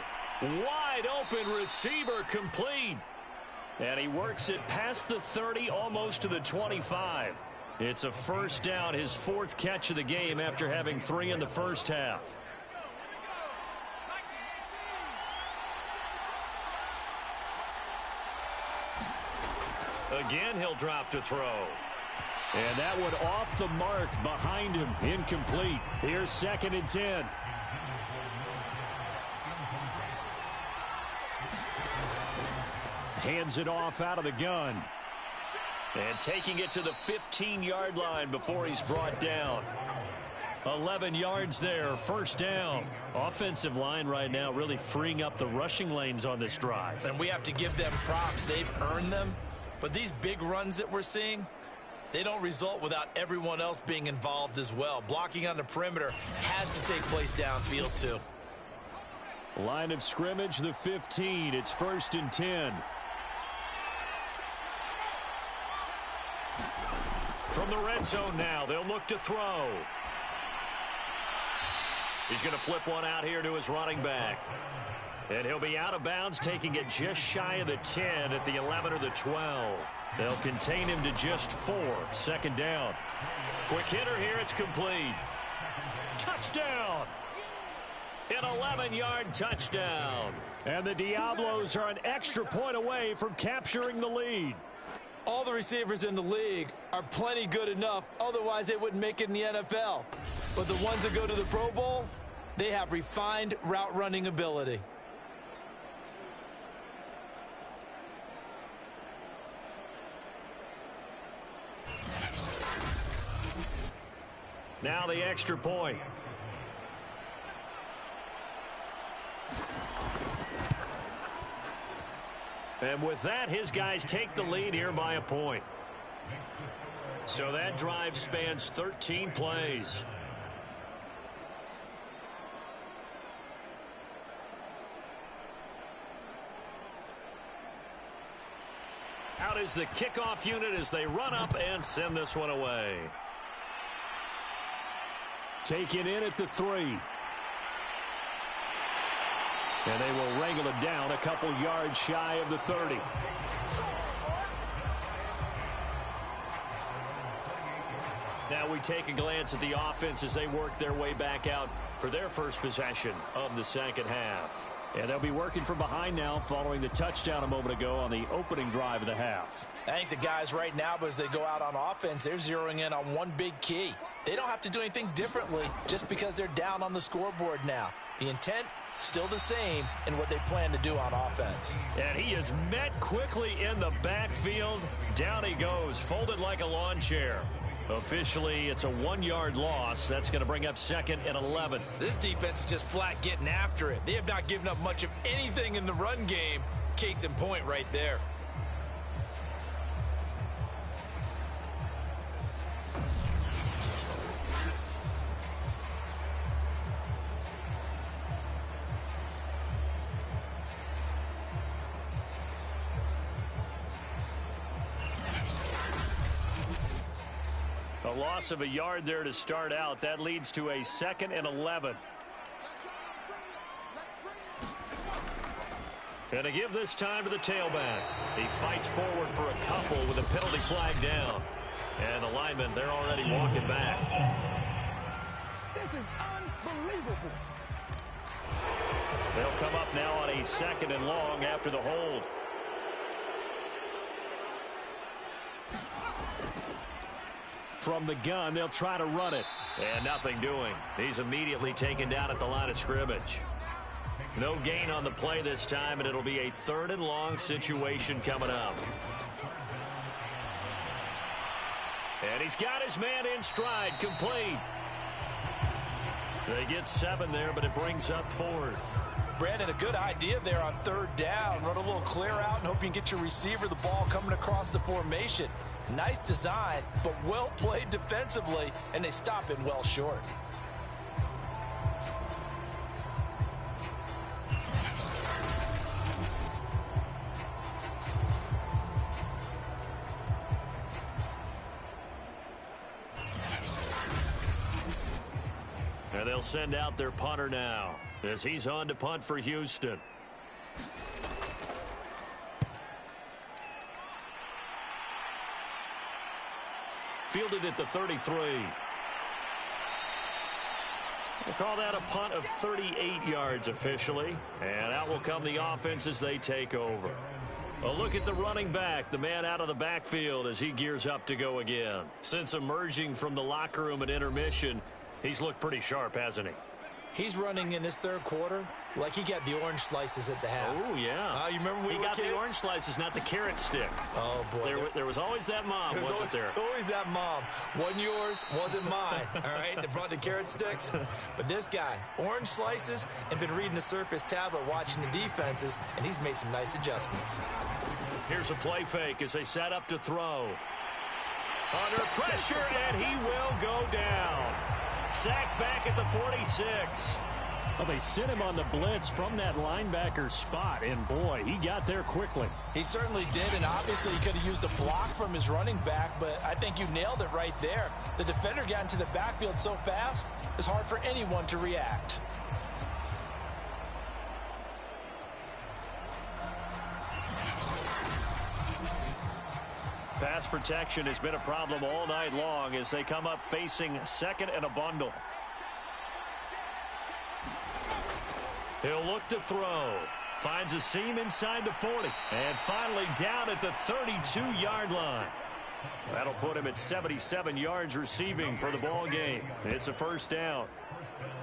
Wide open receiver, complete. And he works it past the 30, almost to the 25. It's a 1st down, his 4th catch of the game after having 3 in the first half. Again, he'll drop to throw. And that one off the mark behind him. Incomplete. Here's 2nd and 10. Hands it off out of the gun. And taking it to the 15-yard line before he's brought down. 11 yards there, 1st down. Offensive line right now really freeing up the rushing lanes on this drive. And we have to give them props. They've earned them. But these big runs that we're seeing, they don't result without everyone else being involved as well. Blocking on the perimeter has to take place downfield too. Line of scrimmage, the 15. It's 1st and 10. From the red zone now, they'll look to throw. He's going to flip one out here to his running back. And he'll be out of bounds, taking it just shy of the 10 at the 11 or the 12. They'll contain him to just 4. 2nd down. Quick hitter here. It's complete. Touchdown. An 11-yard touchdown. And the Diablos are an extra point away from capturing the lead. All the receivers in the league are plenty good enough, otherwise they wouldn't make it in the NFL. But the ones that go to the Pro Bowl, they have refined route running ability. Now the extra point. And with that, his guys take the lead here by a point. So that drive spans 13 plays. Out is the kickoff unit as they run up and send this one away. Taken in at the 3. And they will wrangle it down a couple yards shy of the 30. Now we take a glance at the offense as they work their way back out for their first possession of the second half. And they'll be working from behind now following the touchdown a moment ago on the opening drive of the half. I think the guys right now, as they go out on offense, they're zeroing in on one big key. They don't have to do anything differently just because they're down on the scoreboard now. The intent, still the same in what they plan to do on offense. And he is met quickly in the backfield. Down he goes, folded like a lawn chair. Officially, it's a 1-yard loss. That's going to bring up 2nd and 11. This defense is just flat getting after it. They have not given up much of anything in the run game. Case in point right there. A loss of a yard there to start out. That leads to a 2nd and 11. And to give this time to the tailback. He fights forward for a couple with a penalty flag down. And the linemen, they're already walking back. This is unbelievable. They'll come up now on a 2nd and long after the hold. From the gun, they'll try to run it. And nothing doing. He's immediately taken down at the line of scrimmage. No gain on the play this time, and it'll be a 3rd and long situation coming up. And he's got his man in stride, complete. They get 7 there, but it brings up 4th. Brandon, a good idea there on 3rd down. Run a little clear out and hope you can get your receiver the ball coming across the formation. Nice design, but well played defensively, and they stop it well short. And they'll send out their punter now as he's on to punt for Houston. Fielded at the 33. We'll call that a punt of 38 yards officially. And out will come the offense as they take over. A look at the running back, the man out of the backfield as he gears up to go again. Since emerging from the locker room at intermission, he's looked pretty sharp, hasn't he? He's running in this 3rd quarter like he got the orange slices at the half. Oh, yeah. You remember when we were kids? He got the orange slices, not the carrot stick. Oh, boy. There was always that mom, wasn't there? There's always that mom. Wasn't yours, wasn't mine. All right? They brought the carrot sticks. But this guy, orange slices, and been reading the Surface tablet, watching the defenses, and he's made some nice adjustments. Here's a play fake as they set up to throw. Under pressure, and he will go down. Sacked back at the 46. Well, they sent him on the blitz from that linebacker spot, and boy, he got there quickly. He certainly did, and obviously he could have used a block from his running back, but I think you nailed it right there. The defender got into the backfield so fast, it's hard for anyone to react. Pass protection has been a problem all night long as they come up facing 2nd and a bundle. He'll look to throw. Finds a seam inside the 40. And finally down at the 32-yard line. That'll put him at 77 yards receiving for the ball game. It's a first down.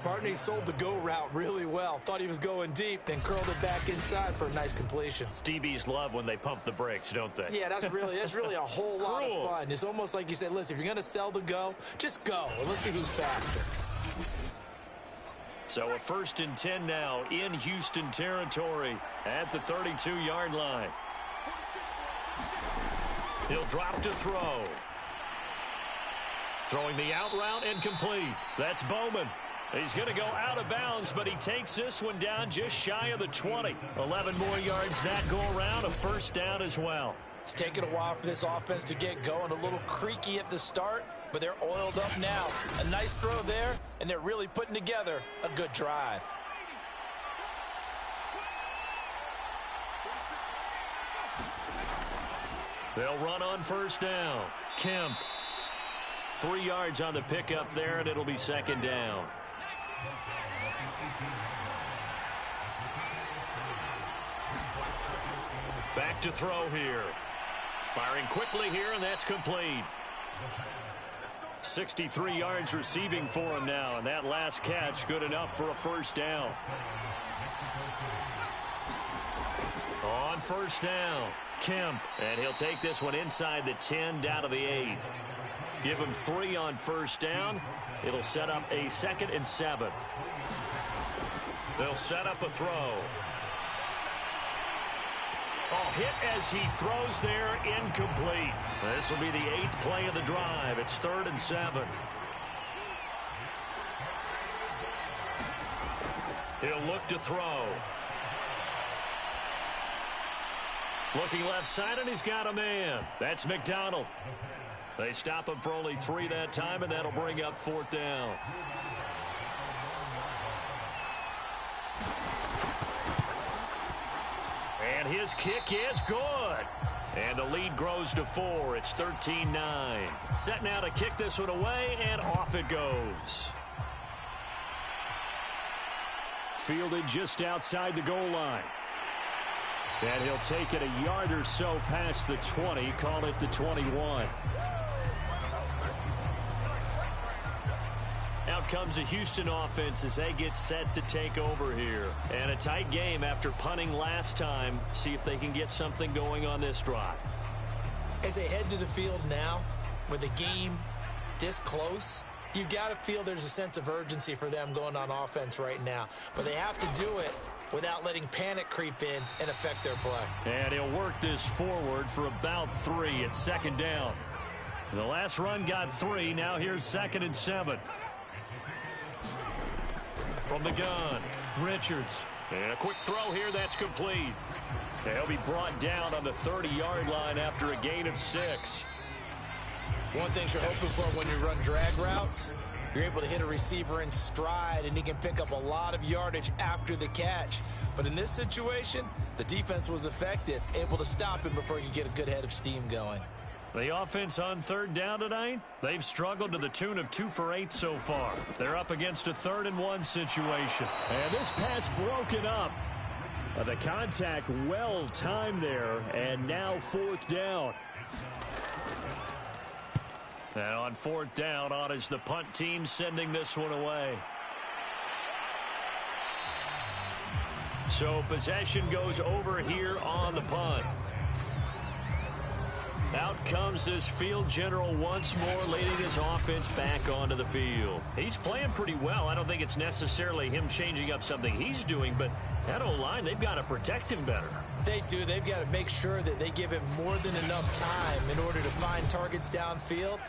Partner, he sold the go route really well. Thought he was going deep, then curled it back inside for a nice completion. DBs love when they pump the brakes, don't they? Yeah, that's really a whole lot of fun. It's almost like you said, listen, if you're going to sell the go, just go. And let's see who's faster. So a 1st and 10 now in Houston territory at the 32-yard line. He'll drop to throw. Throwing the out route and complete. That's Bowman. He's going to go out of bounds, but he takes this one down just shy of the 20. 11 more yards that go around, a first down as well. It's taken a while for this offense to get going. A little creaky at the start, but they're oiled up now. A nice throw there, and they're really putting together a good drive. They'll run on first down. Kemp. 3 yards on the pickup there, and it'll be second down. Back to throw here. Firing quickly here, and that's complete. 63 yards receiving for him now, and that last catch good enough for a first down. On first down, Kemp, and he'll take this one inside the 10 down to the 8. Give him 3 on first down. It'll set up a 2nd and 7. They'll set up a throw. Oh, hit as he throws there, incomplete. This will be the 8th play of the drive. It's 3rd and 7. He'll look to throw. Looking left side, and he's got a man. That's McDonald. They stop him for only 3 that time, and that'll bring up 4th down. And his kick is good. And the lead grows to 4. It's 13-9. Set now to kick this one away, and off it goes. Fielded just outside the goal line. And he'll take it a yard or so past the 20, call it the 21. Out comes the Houston offense as they get set to take over here. And a tight game after punting last time. See if they can get something going on this drive. As they head to the field now, with the game this close, you've got to feel there's a sense of urgency for them going on offense right now. But they have to do it without letting panic creep in and affect their play. And he'll work this forward for about 3 at 2nd down. The last run got 3. Now here's 2nd and 7. From the gun, Richards. And a quick throw here that's complete. He'll be brought down on the 30-yard line after a gain of 6. One thing you're hoping for when you run drag routes, you're able to hit a receiver in stride, and he can pick up a lot of yardage after the catch. But in this situation, the defense was effective, able to stop him before he could get a good head of steam going. The offense on 3rd down tonight, they've struggled to the tune of 2 for 8 so far. They're up against a 3rd and 1 situation. And this pass broken up. The contact well timed there, and now 4th down. And on 4th down, on is the punt team sending this one away. So possession goes over here on the punt. Out comes this field general once more, leading his offense back onto the field. He's playing pretty well. I don't think it's necessarily him changing up something he's doing, but that O-line, they've got to protect him better. They do. They've got to make sure that they give him more than enough time in order to find targets downfield.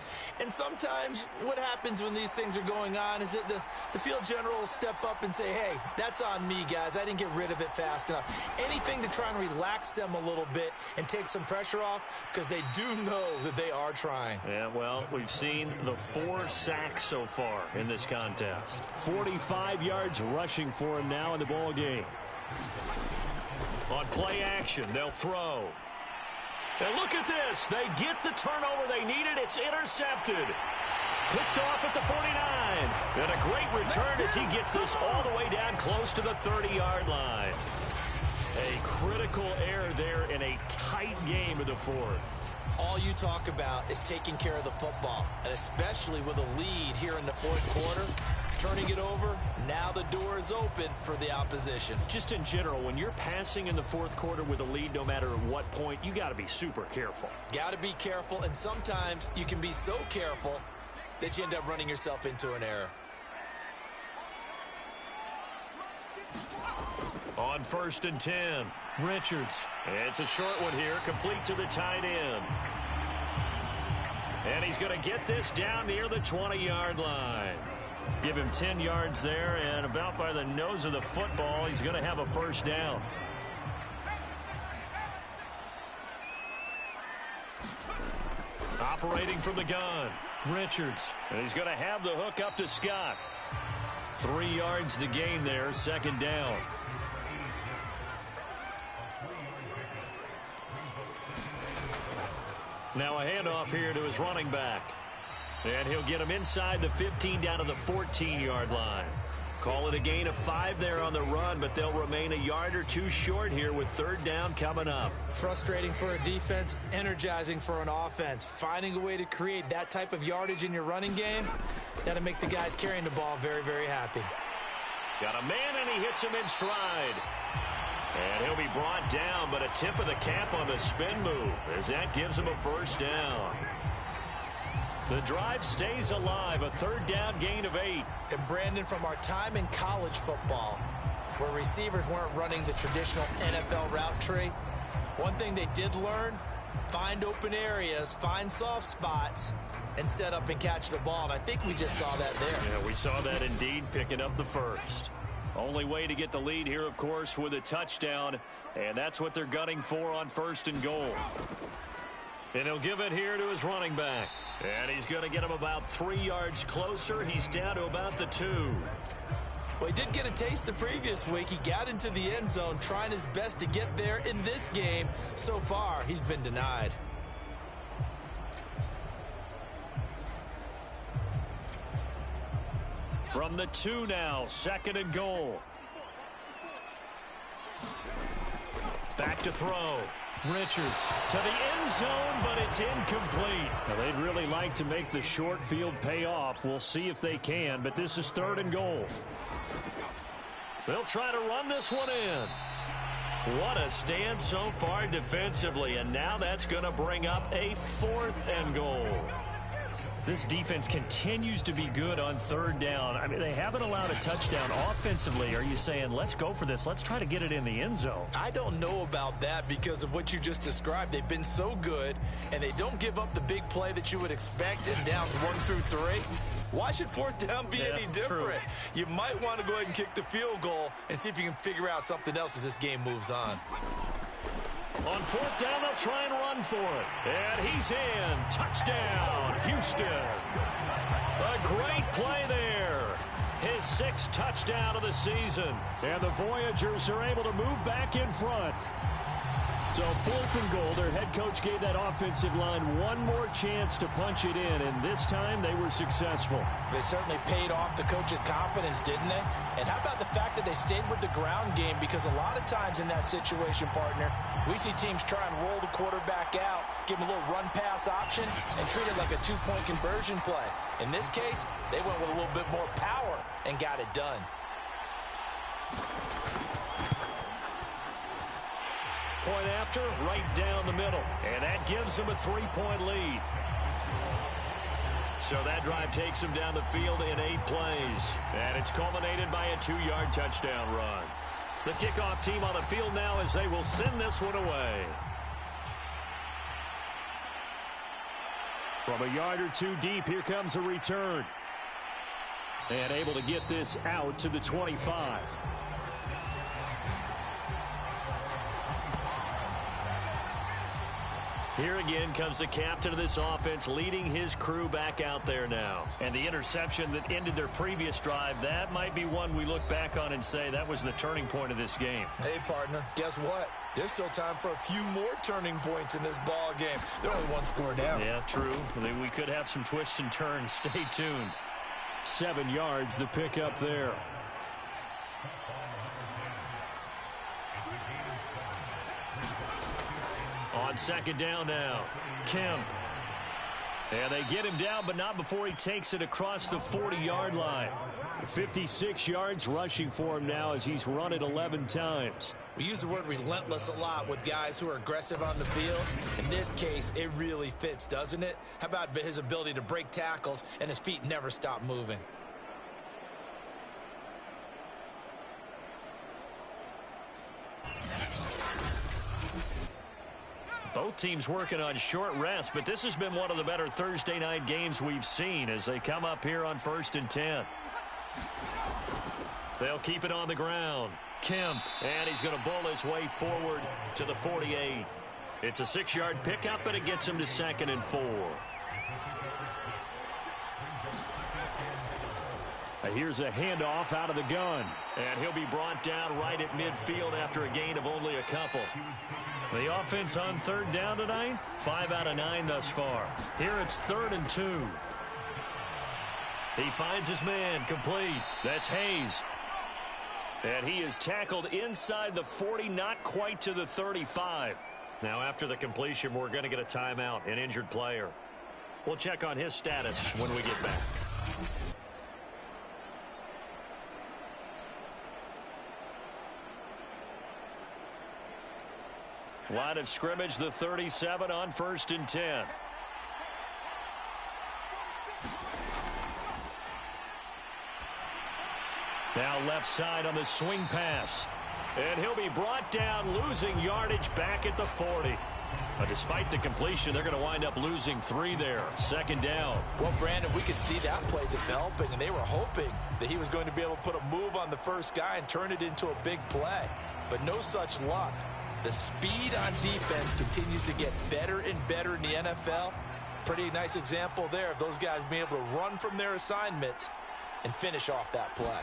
And sometimes what happens when these things are going on is that the field general will step up and say, hey, that's on me, guys. I didn't get rid of it fast enough. Anything to try and relax them a little bit and take some pressure off, because they do know that they are trying. Yeah, well, we've seen the 4 sacks so far in this contest. 45 yards rushing for him now in the ball game. On play action, they'll throw. And look at this. They get the turnover they needed. It's intercepted. Picked off at the 49. And a great return as he gets this all the way down close to the 30-yard line. A critical error there in a tight game of the fourth. All you talk about is taking care of the football, and especially with a lead here in the fourth quarter, turning it over, now the door is open for the opposition. Just in general, when you're passing in the fourth quarter with a lead, no matter at what point, you got to be super careful. Got to be careful, and sometimes you can be so careful that you end up running yourself into an error. On 1st and 10, Richards. It's a short one here, complete to the tight end. And he's going to get this down near the 20-yard line. Give him 10 yards there, and about by the nose of the football, he's going to have a first down. Operating from the gun, Richards. And he's going to have the hook up to Scott. 3 yards the gain there, second down. Now a handoff here to his running back. And he'll get him inside the 15 down to the 14-yard line. Call it a gain of 5 there on the run, but they'll remain a yard or two short here with third down coming up. Frustrating for a defense, energizing for an offense. Finding a way to create that type of yardage in your running game, that'll make the guys carrying the ball very, very happy. Got a man, and he hits him in stride. And he'll be brought down, but a tip of the cap on the spin move as that gives him a first down. The drive stays alive, a third down gain of 8. And Brandon, from our time in college football, where receivers weren't running the traditional NFL route tree, one thing they did learn, find open areas, find soft spots, and set up and catch the ball. And I think we just saw that there. Yeah, we saw that indeed, picking up the first. Only way to get the lead here, of course, with a touchdown, and that's what they're gunning for on 1st and goal. And he'll give it here to his running back. And he's going to get him about 3 yards closer. He's down to about the 2. Well, he did get a taste the previous week. He got into the end zone, trying his best to get there in this game. So far, he's been denied. From the 2 now, 2nd and goal. Back to throw. Richards to the end zone, but it's incomplete. Now, they'd really like to make the short field pay off. We'll see if they can, but this is 3rd and goal. They'll try to run this one in. What a stand so far defensively, and now that's going to bring up a 4th and goal. This defense continues to be good on 3rd down. I mean, they haven't allowed a touchdown offensively. Are you saying, let's go for this? Let's try to get it in the end zone. I don't know about that because of what you just described. They've been so good, and they don't give up the big play that you would expect in downs 1 through 3. Why should 4th down be any different? True. You might want to go ahead and kick the field goal and see if you can figure out something else as this game moves on. On 4th down, they'll try and run for it. And he's in. Touchdown, Houston. A great play there. His 6th touchdown of the season. And the Voyagers are able to move back in front. So 4th and goal, their head coach gave that offensive line one more chance to punch it in, and this time they were successful. They certainly paid off the coach's confidence, didn't they? And how about the fact that they stayed with the ground game? Because a lot of times in that situation, partner, we see teams try and roll the quarterback out, give him a little run-pass option, and treat it like a 2-point conversion play. In this case, they went with a little bit more power and got it done. Point after, right down the middle. And that gives them a 3-point lead. So that drive takes them down the field in 8 plays. And it's culminated by a 2-yard touchdown run. The kickoff team on the field now as they will send this one away. From a yard or 2 deep, here comes a return. And able to get this out to the 25. Here again comes the captain of this offense, leading his crew back out there now. And the interception that ended their previous drive, that might be one we look back on and say that was the turning point of this game. Hey, partner, guess what? There's still time for a few more turning points in this ball game. They're only 1 score down. Yeah, true. We could have some twists and turns. Stay tuned. 7 yards, the pickup there. On second down now, Kemp. And they get him down, but not before he takes it across the 40-yard line. 56 yards rushing for him now as he's run it 11 times. We use the word relentless a lot with guys who are aggressive on the field. In this case, it really fits, doesn't it? How about his ability to break tackles and his feet never stop moving? Both teams working on short rest, but this has been one of the better Thursday night games we've seen as they come up here on 1st and 10. They'll keep it on the ground. Kemp, and he's going to bull his way forward to the 48. It's a 6-yard pickup, and it gets him to 2nd and 4. Here's a handoff out of the gun. And he'll be brought down right at midfield after a gain of only a couple. The offense on 3rd down tonight, 5 out of 9 thus far. Here it's 3rd and 2. He finds his man, complete. That's Hayes. And he is tackled inside the 40, not quite to the 35. Now after the completion, we're going to get a timeout, an injured player. We'll check on his status when we get back. Line of scrimmage, the 37 on 1st and 10. Now left side on the swing pass. And he'll be brought down, losing yardage back at the 40. But despite the completion, they're going to wind up losing 3 there. 2nd down. Well, Brandon, we could see that play developing, and they were hoping that he was going to be able to put a move on the first guy and turn it into a big play. But no such luck. The speed on defense continues to get better and better in the NFL. Pretty nice example there of those guys being able to run from their assignments and finish off that play.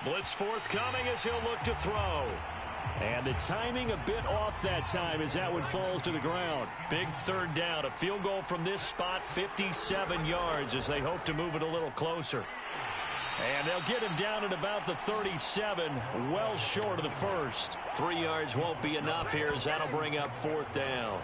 Blitz forthcoming as he'll look to throw. And the timing a bit off that time as that one falls to the ground. Big 3rd down. A field goal from this spot, 57 yards as they hope to move it a little closer. And they'll get him down at about the 37, well short of the first. 3 yards won't be enough here as that'll bring up 4th down.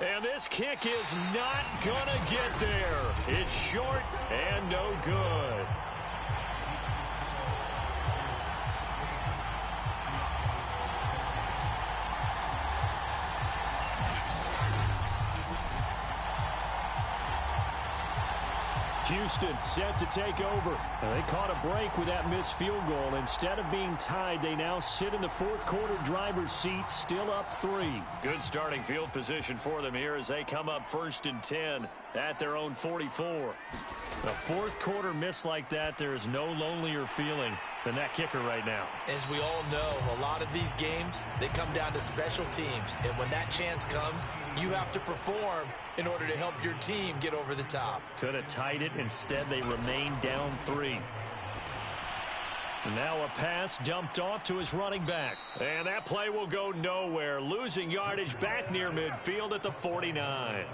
And this kick is not going to get there. It's short and no good. Houston set to take over. Now, they caught a break with that missed field goal. Instead of being tied, they now sit in the 4th quarter driver's seat, still up 3. Good starting field position for them here as they come up 1st and 10 at their own 44. A 4th quarter miss like that, there is no lonelier feeling than that kicker right now. As we all know, a lot of these games, they come down to special teams. And when that chance comes, you have to perform in order to help your team get over the top. Could have tied it. Instead, they remain down 3. And now a pass dumped off to his running back. And that play will go nowhere. Losing yardage back near midfield at the 49.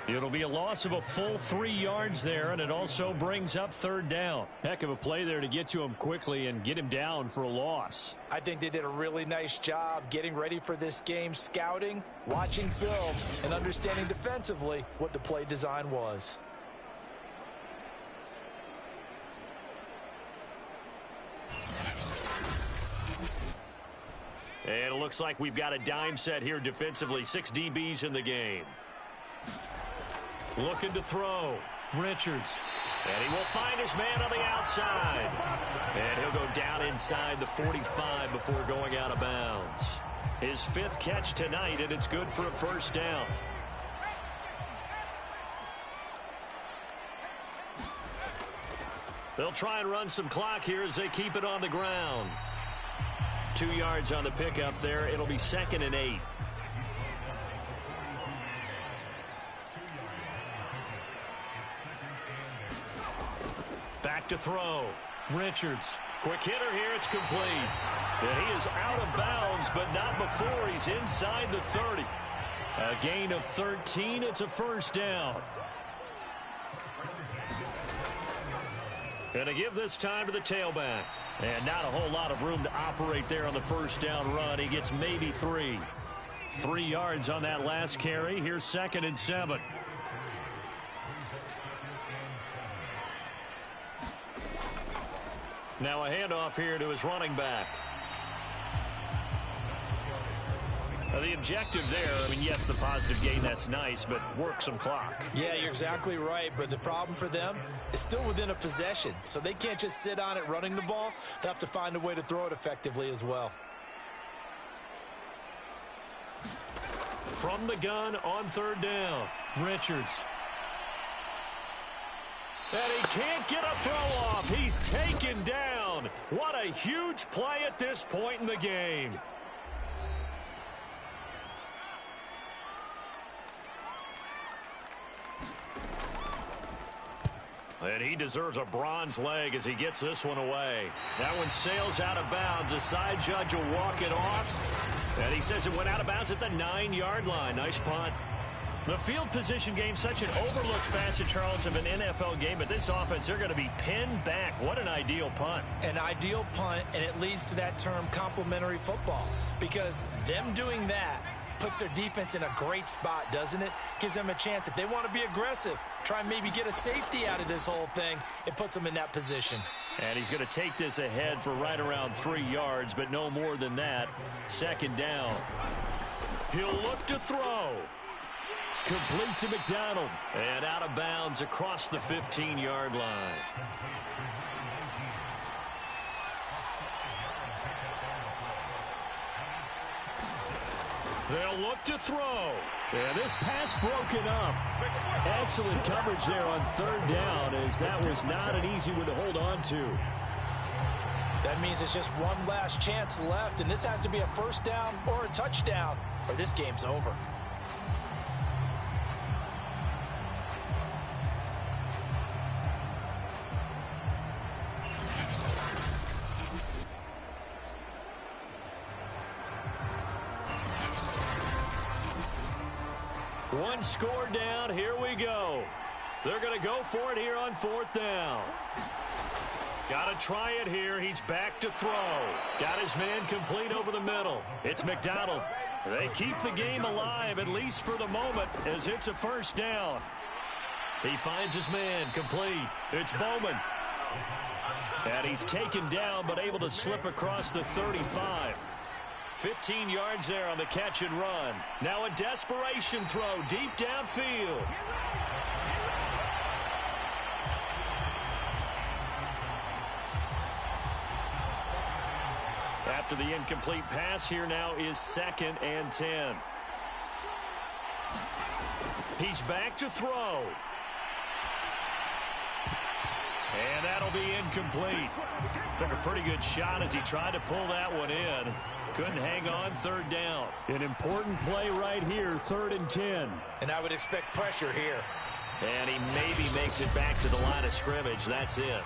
It'll be a loss of a full 3 yards there, and it also brings up 3rd down. Heck of a play there to get to him quickly and get him down for a loss. I think they did a really nice job getting ready for this game, scouting, watching film, and understanding defensively what the play design was. And it looks like we've got a dime set here defensively. 6 DBs in the game. Looking to throw. Richards. And he will find his man on the outside. And he'll go down inside the 45 before going out of bounds. His 5th catch tonight, and it's good for a 1st down. They'll try and run some clock here as they keep it on the ground. 2 yards on the pickup there. It'll be 2nd and 8. back to throw. Richards, quick hitter here, it's complete. And he is out of bounds, but not before he's inside the 30. A gain of 13, it's a first down. And to give this time to the tailback. And not a whole lot of room to operate there on the first down run. He gets maybe 3. 3 yards on that last carry. Here's 2nd and 7. Now a handoff here to his running back. Now the objective there, I mean, yes, the positive gain, that's nice, but work some clock. Yeah, you're exactly right, but the problem for them is still within a possession, so they can't just sit on it running the ball. They have to find a way to throw it effectively as well. From the gun on 3rd down, Richards. And he can't get a throw off. He's taken down. What a huge play at this point in the game. And he deserves a bronze leg as he gets this one away. That one sails out of bounds. The side judge will walk it off. And he says it went out of bounds at the 9-yard line. Nice punt. The field position game, such an overlooked facet, Charles, of an NFL game. But this offense, they're going to be pinned back. What an ideal punt. An ideal punt, and it leads to that term complementary football. Because them doing that puts their defense in a great spot, doesn't it? Gives them a chance. If they want to be aggressive, try and maybe get a safety out of this whole thing, it puts them in that position. And he's going to take this ahead for right around 3 yards, but no more than that. 2nd down. He'll look to throw. Complete to McDonald. And out of bounds across the 15-yard line. They'll look to throw. And this pass broken up. Excellent coverage there on 3rd down, as that was not an easy one to hold on to. That means it's just one last chance left, and this has to be a first down or a touchdown, or this game's over. One score down. Here we go. They're going to go for it here on 4th down. Got to try it here. He's back to throw. Got his man complete over the middle. It's McDonald. They keep the game alive, at least for the moment, as it's a first down. He finds his man complete. It's Bowman. And he's taken down, but able to slip across the 35. 15 yards there on the catch and run. Now a desperation throw deep downfield. After the incomplete pass, here now is 2nd and 10. He's back to throw. And that'll be incomplete. Took a pretty good shot as he tried to pull that one in. Couldn't hang on. 3rd down. An important play right here, 3rd and 10. And I would expect pressure here. And he maybe makes it back to the line of scrimmage. That's it.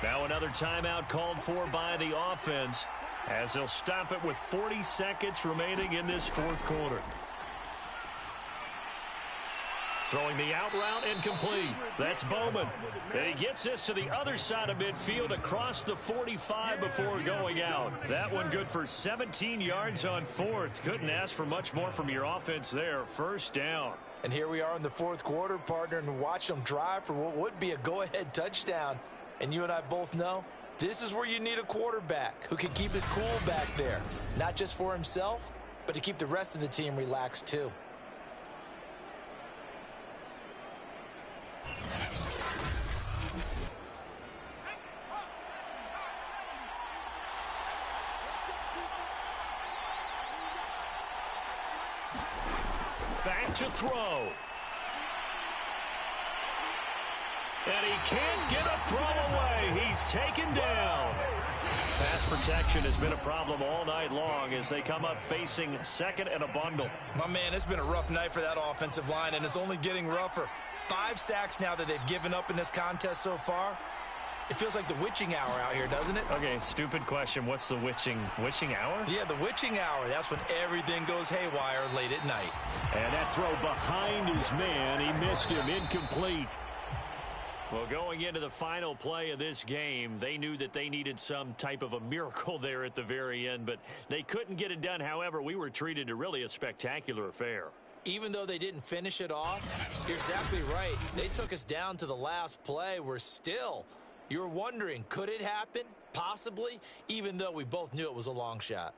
Now another timeout called for by the offense, as they'll stop it with 40 seconds remaining in this 4th quarter. Throwing the out route incomplete. That's Bowman. And he gets this to the other side of midfield across the 45 before going out. That one good for 17 yards on 4th. Couldn't ask for much more from your offense there. First down. And here we are in the 4th quarter, partner, and watch them drive for what would be a go-ahead touchdown. And you and I both know this is where you need a quarterback who can keep his cool back there. Not just for himself, but to keep the rest of the team relaxed too. Back to throw. And he can't get a throw away. He's taken down. Pass protection has been a problem all night long as they come up facing 2nd and a bundle. My man, it's been a rough night for that offensive line, and it's only getting rougher. 5 sacks now that they've given up in this contest so far. It feels like the witching hour out here, doesn't it? Okay, stupid question. What's the witching hour? Yeah, the witching hour. That's when everything goes haywire late at night. And that throw behind his man. He missed him. Incomplete. Well, going into the final play of this game, they knew that they needed some type of a miracle there at the very end, but they couldn't get it done. However, we were treated to really a spectacular affair. Even though they didn't finish it off, you're exactly right. They took us down to the last play. You were wondering, could it happen? Possibly, even though we both knew it was a long shot.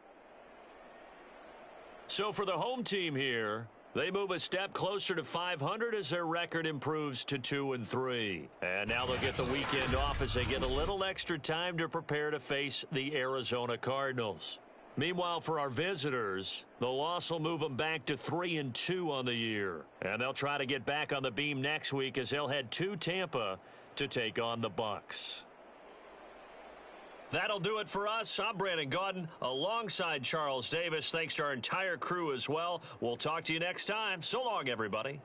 So for the home team here, they move a step closer to 500 as their record improves to 2-3. And now they'll get the weekend off as they get a little extra time to prepare to face the Arizona Cardinals. Meanwhile, for our visitors, the loss will move them back to 3-2 on the year. And they'll try to get back on the beam next week as they'll head to Tampa to take on the Bucs. That'll do it for us. I'm Brandon Gaudin alongside Charles Davis. Thanks to our entire crew as well. We'll talk to you next time. So long, everybody.